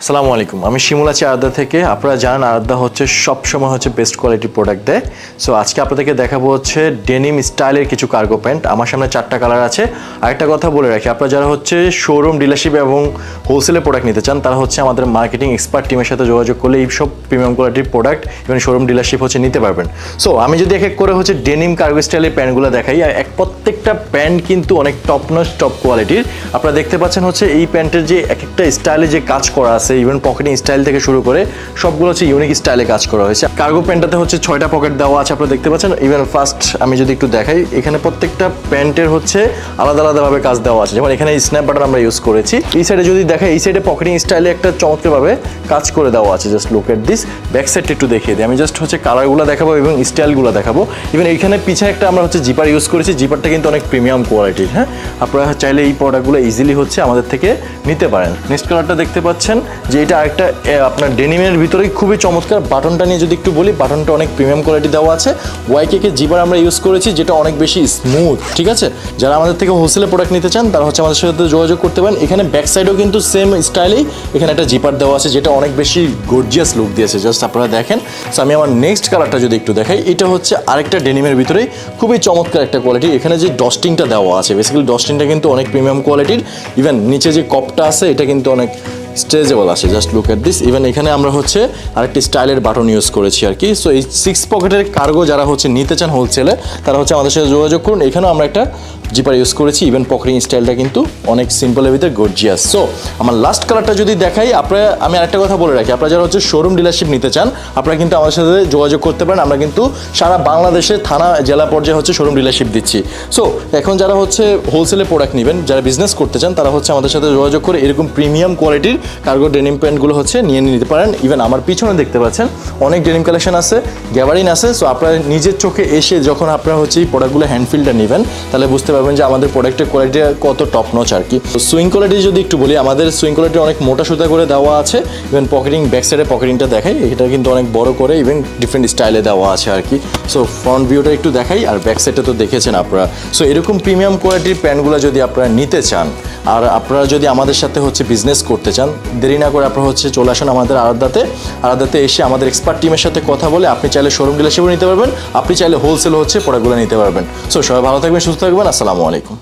আসসালামু আলাইকুম। আমি শিমুল আছি আরাধ্যা থেকে। আপনারা জানেন আরাধ্যা হচ্ছে সবসময় হচ্ছে বেস্ট কোয়ালিটির প্রোডাক্ট দেয়। সো আজকে আপনাদেরকে দেখাবো হচ্ছে ডেনিম স্টাইলের কিছু কার্গো প্যান্ট। আমার সামনে 4টা কালার আছে। আরেকটা কথা বলে রাখি, আপনারা যারা হচ্ছে শোরুম ডিলারশিপ এবং হোলসেলে প্রোডাক্ট নিতে চান তারা হচ্ছে আমাদের মার্কেটিং এক্সপার্ট টিমের সাথে যোগাযোগ করলে এই সব প্রিমিয়াম কোয়ালিটির প্রোডাক্ট এবং শোরুম ডিলারশিপ হচ্ছে নিতে পারবেন। সো আমি যদি এক এক করে হচ্ছে ডেনিম কার্গো স্টাইলের প্যান্টগুলো দেখাই, প্রত্যেকটা প্যান্ট কিন্তু অনেক টপ নচ টপ কোয়ালিটির। আপনারা দেখতে পাচ্ছেন হচ্ছে এই প্যান্টের যে এক একটা স্টাইলে যে কাজ করা আছে, ইভেন পকেটিং স্টাইল থেকে শুরু করে সবগুলো হচ্ছে ইউনিক স্টাইলে কাজ করা হয়েছে। কার্গো প্যান্টটাতে হচ্ছে 6টা পকেট দেওয়া আছে, আপনারা দেখতে পাচ্ছেন। ইভেন ফার্স্ট আমি যদি একটু দেখাই, এখানে প্রত্যেকটা প্যান্টের হচ্ছে আলাদা আলাদাভাবে কাজ দেওয়া আছে। যেমন এখানে স্ন্যাপ বাটন আমরা ইউজ করেছি। এই সাইডে যদি দেখাই, এই সাইডে পকেটিং স্টাইলে একটা চমৎকারভাবে কাজ করে দেওয়া আছে। Just look at this. Back সাইডটা একটু দেখিয়ে দিই। আমি জাস্ট হচ্ছে কালারগুলো দেখাবো এবং স্টাইলগুলো দেখাবো। ইভেন এইখানে পিছনে একটা আমরা হচ্ছে জিপার ইউজ করেছি। জিপারটা কিন্তু অনেক প্রিমিয়াম কোয়ালিটির। হ্যাঁ, আপনারা চাইলে এই প্রোডাক্টগুলো ইজিলি হচ্ছে আমাদের থেকে নিতে পারেন। নেক্সট কালারটা দেখতে পাচ্ছেন যে এটা আরেকটা আপনার ডেনিমের ভিতরেই খুবই চমৎকার। বাটনটা নিয়ে যদি একটু বলি, বাটনটা অনেক প্রিমিয়াম কোয়ালিটি দেওয়া আছে। ওয়াইকে জিপার আমরা ইউজ করেছি, যেটা অনেক বেশি স্মুথ। ঠিক আছে, যারা আমাদের থেকে হোলসেলে প্রোডাক্ট নিতে চান তারা হচ্ছে আমাদের সাথে যোগাযোগ করতে পারেন। এখানে ব্যাক সাইডেও কিন্তু সেম স্টাইলেই এখানে একটা জিপার দেওয়া আছে, যেটা অনেক বেশি গর্জিয়াস লুক দিয়েছে। জাস্ট আপনারা দেখেন। সো আমি আমার নেক্সট কালারটা যদি একটু দেখাই, এটা হচ্ছে আরেকটা ডেনিমের ভিতরেই খুবই চমৎকার একটা কোয়ালিটি। এখানে যে ডস্টিংটা দেওয়া আছে, বেসিক্যালি ডস্টিংটা কিন্তু অনেক প্রিমিয়াম কোয়ালিটির। ইভেন নিচে যে কপটা আছে এটা কিন্তু অনেক স্ট্রেচেবল আছে। Just look at this. Even এখানে আমরা হচ্ছে আরেকটি স্টাইলের বাটন ইউজ করেছি আর কি। সো এই 6 পকেটের কার্গো যারা হচ্ছে নিতে চান হোলসেলে তারা হচ্ছে আমাদের সাথে যোগাযোগ করুন। এখানেও আমরা একটা জিপার ইউজ করেছি। ইভেন পকেটিং স্টাইলটা কিন্তু অনেক সিম্পলের ভিতরে গর্জিয়াস। সো আমার লাস্ট কালারটা যদি দেখাই, আমি আরেকটা কথা বলে রাখি, আপনারা যারা হচ্ছে শোরুম ডিলারশিপ নিতে চান আপনারা কিন্তু আমাদের সাথে যোগাযোগ করতে পারেন। আমরা কিন্তু সারা বাংলাদেশে থানা জেলা পর্যায়ে হচ্ছে শোরুম ডিলারশিপ দিচ্ছি। সো এখন যারা হচ্ছে হোলসেলে প্রোডাক্ট নেবেন, যারা বিজনেস করতে চান তারা হচ্ছে আমাদের সাথে যোগাযোগ করে এরকম প্রিমিয়াম কোয়ালিটির কার্গো ডেনিম প্যান্টগুলো হচ্ছে নিয়ে নিতে পারেন। ইভেন আমার পিছনে দেখতে পাচ্ছেন অনেক ডেনিম কালেকশন আছে, গ্যাবারিন আছে। সো আপনারা নিজের চোখে এসে যখন আপনারা হচ্ছে এই প্রোডাক্টগুলো হ্যান্ডফিলটা নেবেন তাহলে বুঝতে পারবেন যে আমাদের প্রোডাক্টের কোয়ালিটি কত টপ নচ আর কি। সুইং কোয়ালিটি যদি একটু বলি, আমাদের সুইং কোয়ালিটি অনেক মোটা সুতা করে দেওয়া আছে। ইভেন পকেটিং ব্যাক সাইডে পকেটিংটা দেখাই, এটা কিন্তু অনেক বড় করে ইভেন ডিফারেন্ট স্টাইলে দেওয়া আছে আর কি। সো ফ্রন্ট ভিউটা একটু দেখাই, আর ব্যাক সাইডটা তো দেখেছেন আপনারা। সো এরকম প্রিমিয়াম কোয়ালিটির প্যান্টগুলো যদি আপনারা নিতে চান আর আপনারা যদি আমাদের সাথে হচ্ছে বিজনেস করতে চান, দেরি না করে আপনারা হচ্ছে চলে আসুন আমাদের আরাধ্যাতে এসে আমাদের এক্সপার্ট টিমের সাথে কথা বলে আপনি চাইলে শোরুম ডিলারশিপও নিতে পারবেন, আপনি চাইলে হোলসেল হচ্ছে প্রোডাক্টগুলো নিতে পারবেন। সো সবাই ভালো থাকবেন, সুস্থ থাকবেন। আসসালামু আলাইকুম।